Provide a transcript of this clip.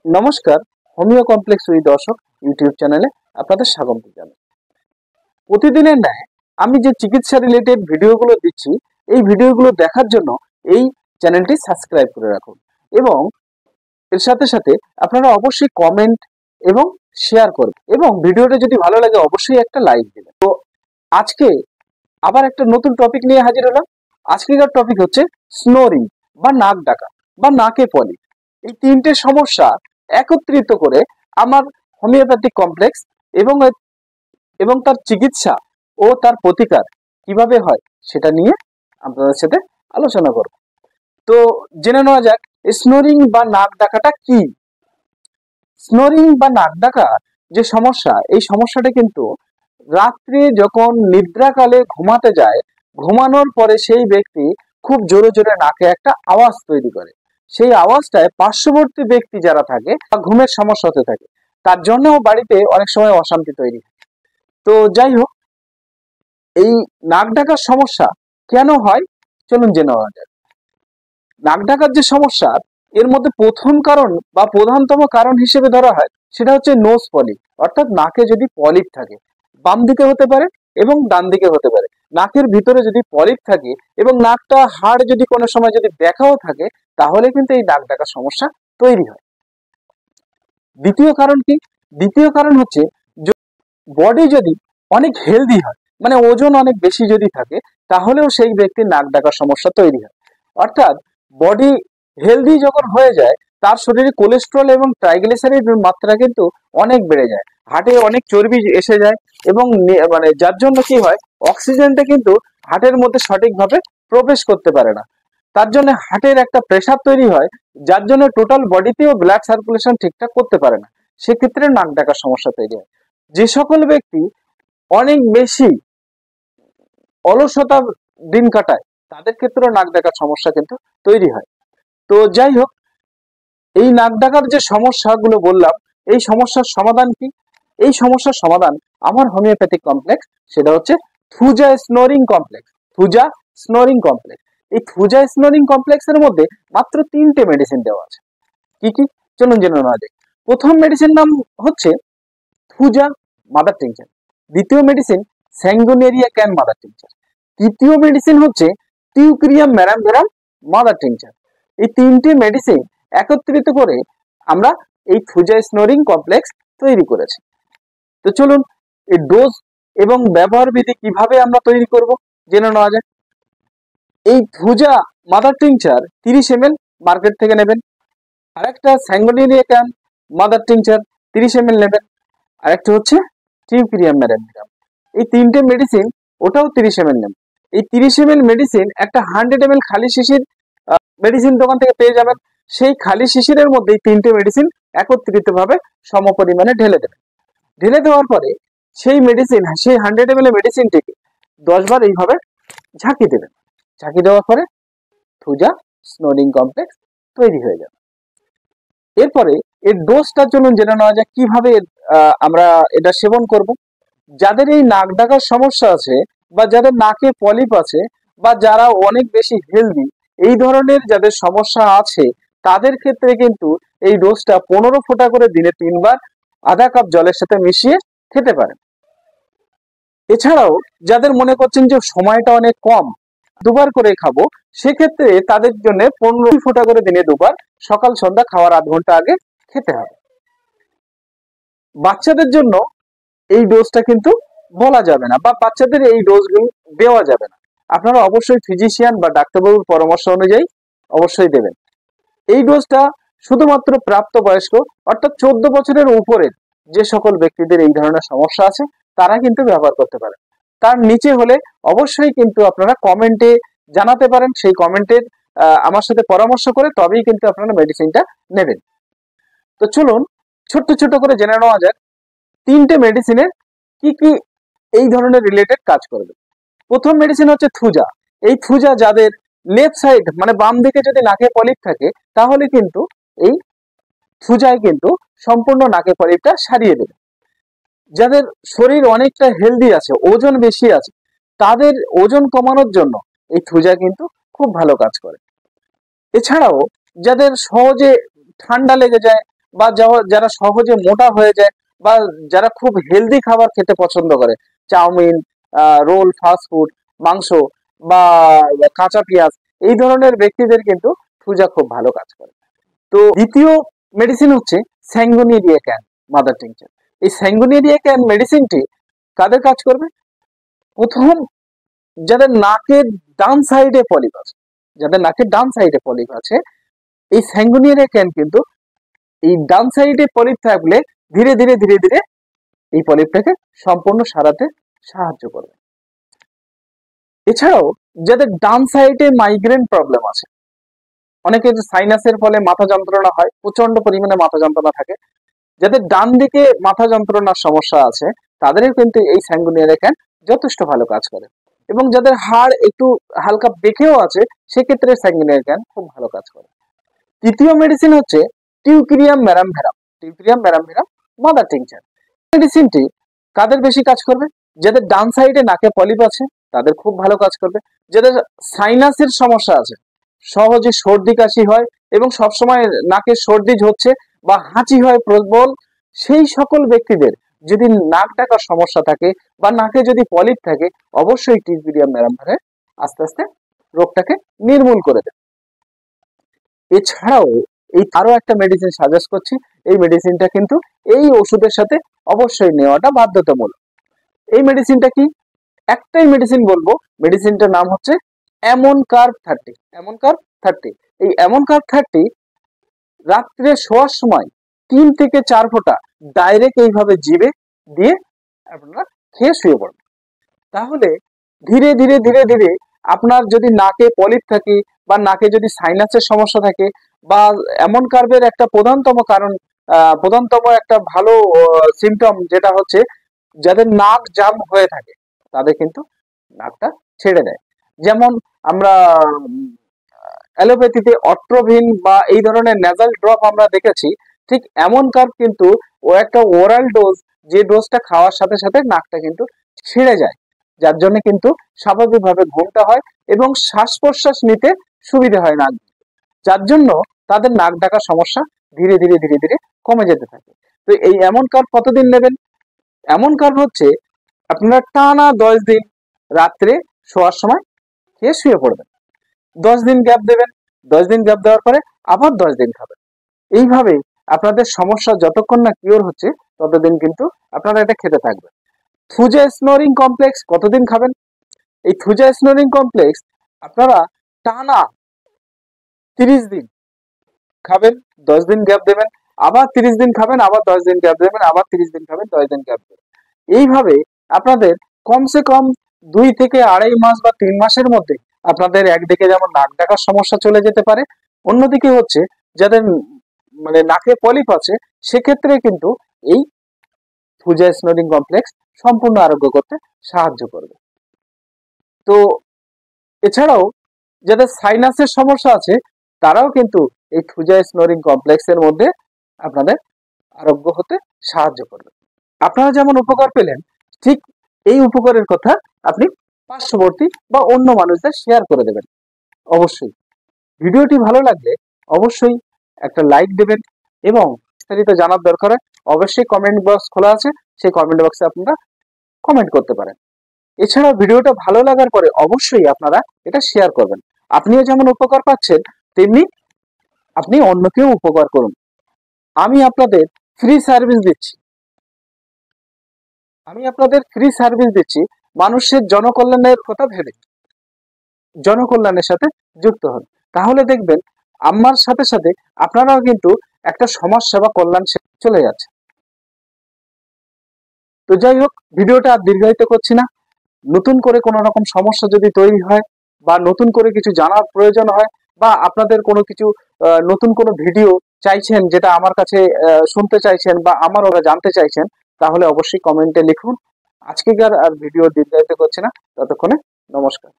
নমস্কার, homeo complex with দর্শক YouTube চ্যানেলে আপনাদের স্বাগত জানাই। প্রতিদিনের ন্যায় আমি যে চিকিৎসা রিলেটেড ভিডিওগুলো দিচ্ছি, এই ভিডিওগুলো দেখার জন্য এই চ্যানেলটি সাবস্ক্রাইব করে রাখুন এবং এর সাথে সাথে আপনারা অবশ্যই কমেন্ট এবং শেয়ার করবেন এবং ভিডিওটা যদি ভালো লাগে অবশ্যই একটা লাইক দেবেন। তো আজকে আবার একটা নতুন টপিক নিয়ে হাজির হলাম। আজকের টপিক হচ্ছে স্নোরিং বা নাক ডাকা বা নাকে পলি। এই তিনটে সমস্যা একত্রিত করে আমার হোমিওপ্যাথিক কমপ্লেক্স এবং এবং তার চিকিৎসা ও তার প্রতিকার কিভাবে হয় সেটা নিয়ে আপনাদের সাথে আলোচনা করব। তো জেনে নেওয়া যাক স্নোরিং বা নাক ডাকাটা কি। স্নোরিং বা নাক ডাকা যে সমস্যা, এই সমস্যাটা কিন্তু রাত্রে যখন নিদ্রাকালে ঘুমাতে যায়, ঘুমানোর পরে সেই ব্যক্তি খুব জোরে জোরে নাকে একটা আওয়াজ তৈরি করে। সেই আওয়াজটায় পার্শ্ববর্তী ব্যক্তি যারা থাকে বা ঘুমের সমস্যা হতে থাকে, তার জন্যও বাড়িতে অনেক সময় অশান্তি তৈরি হয়। তো যাই হোক, এই নাক ডাকার সমস্যা কেন হয় চলুন জেনে নেওয়া যাক। নাক ডাকার যে সমস্যা, এর মধ্যে প্রথম কারণ বা প্রধানতম কারণ হিসেবে ধরা হয় সেটা হচ্ছে নোজ পলিপ, অর্থাৎ নাকে যদি পলিপ থাকে, বাম দিকে হতে পারে এবং ডান দিকে হতে পারে। নাকের ভিতরে যদি পলিপ থাকে এবং নাকটা হাড় যদি কোনো সময় যদি ব্যাকাও থাকে, তাহলে কিন্তু এই নাক ডাকার সমস্যা তৈরি হয়। দ্বিতীয় কারণ কি? দ্বিতীয় কারণ হচ্ছে বডি যদি অনেক হেলদি হয়, মানে ওজন অনেক বেশি যদি থাকে, তাহলেও সেই ব্যক্তির নাক ডাকার সমস্যা তৈরি হয়। অর্থাৎ বডি হেলদি যখন হয়ে যায়, তার শরীরে কোলেস্ট্রল এবং ট্রাইগ্লিসারাইডের মাত্রা কিন্তু অনেক বেড়ে যায়, হার্টে অনেক চর্বি এসে যায় এবং মানে যার জন্য কি হয়, অক্সিজেনটা কিন্তু হার্টের মধ্যে সঠিকভাবে প্রবেশ করতে পারে না। তার জন্য হার্টের একটা প্রেসার তৈরি হয়, যার জন্য টোটাল বডিতেও ব্লাড সার্কুলেশন ঠিকঠাক করতে পারে না। সেক্ষেত্রে নাক ডাকার সমস্যা তৈরি হয়। যে সকল ব্যক্তি অনেক বেশি অলসতা দিন কাটায়, তাদের ক্ষেত্রেও নাক ডাকার সমস্যা কিন্তু তৈরি হয়। তো যাই হোক, এই নাক ডাকার যে সমস্যাগুলো বললাম, এই সমস্যার সমাধান কি? এই সমস্যার সমাধান আমার হোমিওপ্যাথিক কমপ্লেক্স, সেটা হচ্ছে Thuja snoring complex. Thuja snoring complex, এই থুজা স্নোরিং কমপ্লেক্সের মধ্যে মাত্র 3টে মেডিসিন দেওয়া আছে। কি কি চলুন জেনে নেওয়া যাক। প্রথম মেডিসিন নাম হচ্ছে থুজা মাদার টিংচার, দ্বিতীয় medicine Sanguinaria can mother tincture, তৃতীয় মেডিসিন হচ্ছে টিউক্রিয়াম ম্যারামভেরাম মাদার টিংচার। এই 3টে মেডিসিন একত্রিত করে আমরা এই থুজা স্নোরিং কমপ্লেক্স তৈরি করেছি। তো চলুন এই ডোজ এবং ব্যবহার বিধি কিভাবে আমরা তৈরি করব জেনে নেওয়া যাক। এই Thuja mother tincture 30 ml market থেকে নেবেন। আরেকটা Sanguinaria can mother tincture 30 ml নেবেন। আরেকটা হচ্ছে টিউক্রিয়াম ম্যারামভেরাম, এই 3টে মেডিসিন ওটাও 30 ml নেবেন। এই 30 ml মেডিসিন একটা 100 ml খালি শিশির মেডিসিন দোকান থেকে পেয়ে যাবেন। সেই খালি শিশিরের মধ্যে এই 3টে মেডিসিন একত্রিত ভাবে সম পরিমাণে ঢেলে দেবেন। ঢেলে দেওয়ার পরে সেই মেডিসিন, সেই 100 ml মেডিসিনটিকে 10 বার এইভাবে ঝাঁকি দেবেন। ঝাঁকি দেওয়ার পরে থুজা স্নোরিং কমপ্লেক্স তৈরি হয়ে যাবে। এরপরে এর ডোজটার জন্য জেনে নেওয়া যায় কিভাবে আমরা এটা সেবন করব। যাদের এই নাক ডাকার সমস্যা আছে বা যাদের নাকে পলিপ আছে বা যারা অনেক বেশি হেলদি, এই ধরনের যাদের সমস্যা আছে, তাদের ক্ষেত্রে কিন্তু এই ডোজটা 15 ফোঁটা করে দিনে 3 বার আধা কাপ জলের সাথে মিশিয়ে খেতে পারেন। এছাড়াও যাদের মনে করছেন যে সময়টা অনেক কম, 2 বার করে খাবো, সেক্ষেত্রে তাদের জন্য 15 ফোঁটা করে দিনে 2 বার সকাল সন্ধ্যা খাওয়ার আধ ঘন্টা আগে খেতে হবে। বাচ্চাদের জন্য এই ডোজটা কিন্তু বলা যাবে না বা বাচ্চাদের এই ডোজগুলো দেওয়া যাবে না। আপনারা অবশ্যই ফিজিশিয়ান বা ডাক্তারবাবুর পরামর্শ অনুযায়ী অবশ্যই দেবেন। এই ডোজটা শুধুমাত্র প্রাপ্তবয়স্ক, অর্থাৎ 14 বছরের উপরের যে সকল ব্যক্তিদের এই ধরনের সমস্যা আছে, তারা কিন্তু ব্যবহার করতে পারেন। তার নিচে হলে অবশ্যই কিন্তু আপনারা কমেন্টে জানাতে পারেন, সেই কমেন্টের আমার সাথে পরামর্শ করে তবেই কিন্তু আপনারা মেডিসিনটা নেবেন। তো চলুন ছোট্ট ছোট করে জেনে নেওয়া যাক 3টে মেডিসিনের কি কি এই ধরনের রিলেটেড কাজ করবে। প্রথম মেডিসিন হচ্ছে থুজা। এই থুজা যাদের লেফট সাইড মানে বাম দিকে যদি নাকে পলিপ থাকে, তাহলে কিন্তু এই থুজায় কিন্তু সম্পূর্ণ নাকে পলিপটা সারিয়ে দেবে। যাদের শরীর অনেকটা হেলদি আছে, ওজন বেশি আছে, তাদের ওজন কমানোর জন্য এই থুজা কিন্তু খুব ভালো কাজ করে। এছাড়াও যাদের সহজে ঠান্ডা লেগে যায় বা যারা সহজে মোটা হয়ে যায়, বা যারা খুব হেলদি খাবার খেতে পছন্দ করে, চাউমিন, রোল, ফাস্ট ফুড, মাংস বা কাঁচা পেঁয়াজ, এই ধরনের ব্যক্তিদের কিন্তু থুজা খুব ভালো কাজ করে। তো দ্বিতীয় মেডিসিন হচ্ছে স্যাঙ্গুনেরিয়া ক্যান মাদার টিংচার। এই স্যাঙ্গুনেরিয়া ক্যান মেডিসিনটি কাদের কাজ করবে? প্রথম, যাদের নাকের ডান সাইডে পলিপ আছে, যাদের নাকের ডান সাইডে পলিপ আছে, এই স্যাঙ্গুনেরিয়া ক্যান কিন্তু এই ডান সাইডে পলিপ থাকলে ধীরে ধীরে ধীরে ধীরে এই পলিপটাকে সম্পূর্ণ সারাতে সাহায্য করবে। এছাড়াও যাদের ডান সাইডে মাইগ্রেন প্রবলেম আছে, অনেকের সাইনাসের ফলে মাথা যন্ত্রণা হয়, প্রচন্ড পরিমাণে মাথা যন্ত্রণা থাকে, যাদের ডান দিকে মাথা যন্ত্রণার সমস্যা আছে তাদেরও কিন্তু এই স্যাঙ্গুনেরিয়া ক্যান যথেষ্ট ভালো কাজ করে। এবং যাদের হাড় একটু হালকা বেঁকেও আছে সেক্ষেত্রে স্যাঙ্গুনেরিয়া ক্যান খুব ভালো কাজ করে। তৃতীয় মেডিসিন হচ্ছে টিউক্রিয়াম ম্যারামভেরাম। টিউক্রিয়াম ম্যারামভেরাম মাদার টিংচার মেডিসিনটি কাদের বেশি কাজ করবে? যাদের ডান সাইডে নাকে পলিপ আছে তাদের খুব ভালো কাজ করবে। যাদের সাইনাসের সমস্যা আছে, সহজে সর্দি কাশি হয় এবং সবসময় নাকে সর্দি হচ্ছে বা হাঁচি হয় প্রবল, সেই সকল ব্যক্তিদের যদি নাক ডাকার সমস্যা থাকে বা নাকে যদি পলিপ থাকে, অবশ্যই টিউক্রিয়াম ম্যারামভেরাম আস্তে আস্তে রোগটাকে নির্মূল করে দেবে। এছাড়াও এই আরো একটা মেডিসিন সাজেস্ট করছি, এই মেডিসিনটা কিন্তু এই ওষুধের সাথে অবশ্যই নেওয়াটা বাধ্যতামূলক। এই মেডিসিনটা কি? একটাই মেডিসিন বলবো, মেডিসিনটার নাম হচ্ছে অ্যামনকার্ব 30। অ্যামনকার্ব 30, এই অ্যামনকার্ব 30 রাত্রে শোয়ার সময় 3 থেকে 4 ফোঁটা ডাইরেক্ট এইভাবে জিভে দিয়ে আপনারা খেয়ে শুয়ে পড়বেন। তাহলে ধীরে ধীরে ধীরে ধীরে আপনার যদি নাকে পলিপ থাকে বা নাকে যদি সাইনাসের সমস্যা থাকে, বা এমন কার্বের একটা প্রধানতম একটা ভালো সিমটম যেটা হচ্ছে যাদের নাক জাম হয়ে থাকে তাদের কিন্তু নাকটা ছেড়ে দেয়। যেমন আমরা অ্যালোপ্যাথিতে অট্রোভিন বা এই ধরনের ন্যাজাল ড্রপ আমরা দেখেছি, ঠিক এমন কার্ব কিন্তু ও একটা ওরাল ডোজ, যে ডোজটা খাওয়ার সাথে সাথে নাকটা কিন্তু ছেড়ে যায়, যার জন্য কিন্তু স্বাভাবিকভাবে ঘুমটা হয় এবং শ্বাস প্রশ্বাস নিতে সুবিধা হয় নাক, যার জন্য তাদের নাক ডাকার সমস্যা ধীরে ধীরে ধীরে ধীরে কমে যেতে থাকে। তো এই এমন কার্ব কতদিন নেবেন? এমন কার্ব হচ্ছে আপনারা টানা 10 দিন রাত্রে শোয়ার সময় খেয়ে শুয়ে পড়বেন, 10 দিন গ্যাপ দেবেন, 10 দিন গ্যাপ দেওয়ার পরে আবার 10 দিন খাবেন। এইভাবে আপনাদের সমস্যা যতক্ষণ না কিওর হচ্ছে ততদিন কিন্তু আপনারা এটা খেতে থাকবেন। থুজা স্নোরিং কমপ্লেক্স কতদিন খাবেন? এই থুজা স্নোরিং কমপ্লেক্স আপনারা টানা 30 দিন খাবেন, 10 দিন গ্যাপ দেবেন, আবার 30 দিন খাবেন, আবার 10 দিন গ্যাপ দেবেন, আবার 30 দিন খাবেন, 10 দিন গ্যাপ দেবেন। এইভাবে আপনাদের কমসে কম 2 থেকে 2.5 মাস বা 3 মাসের মধ্যে আপনাদের একদিকে যেমন নাক ডাকার সমস্যা চলে যেতে পারে, অন্যদিকে হচ্ছে যাদের মানে নাকে পলিপ আছে সেক্ষেত্রে কিন্তু এই থুজা স্নোরিং কমপ্লেক্স সম্পূর্ণ আরোগ্য করতে সাহায্য করবে। তো এছাড়াও যাদের সাইনাসের সমস্যা আছে তারাও কিন্তু এই থুজা স্নোরিং কমপ্লেক্সের মধ্যে আপনাদের আরোগ্য হতে সাহায্য করবে। আপনারা যেমন উপকার পেলেন, ঠিক এই উপকারের কথা আপনি পার্শ্ববর্তী বা অন্য মানুষদের শেয়ার করে দেবেন। অবশ্যই ভিডিওটি ভালো লাগলে অবশ্যই একটা লাইক দেবেন এবং বিস্তারিত জানার দরকার হয় অবশ্যই কমেন্ট বক্স খোলা আছে, সেই কমেন্ট বক্সে আপনারা কমেন্ট করতে পারেন। এছাড়াও ভিডিওটা ভালো লাগার পরে অবশ্যই আপনারা এটা শেয়ার করবেন। আপনিও যেমন উপকার পাচ্ছেন তেমনি আপনি অন্যকেও উপকার করুন। আমি আপনাদের ফ্রি সার্ভিস দিচ্ছি, মানুষের জনকল্যাণের কথা ভেবে জনকল্যাণের সাথে যুক্ত হন, তাহলে দেখবেন আমার সাথে সাথে আপনারাও কিন্তু একটা সমাজ সেবা কল্যাণ চলে যাচ্ছে। তো যাই হোক, ভিডিওটা আর দীর্ঘায়িত করছি না। নতুন করে কোনো রকম সমস্যা যদি তৈরি হয় বা নতুন করে কিছু জানার প্রয়োজন হয় বা আপনাদের কোনো কিছু নতুন কোনো ভিডিও চাইছেন যেটা আমার কাছে শুনতে চাইছেন বা আমার ওরা জানতে চাইছেন, তাহলে অবশ্যই কমেন্টে লিখুন। আজকেকার আর ভিডিও দীর্ঘায়িত করছি না, ততক্ষণে নমস্কার।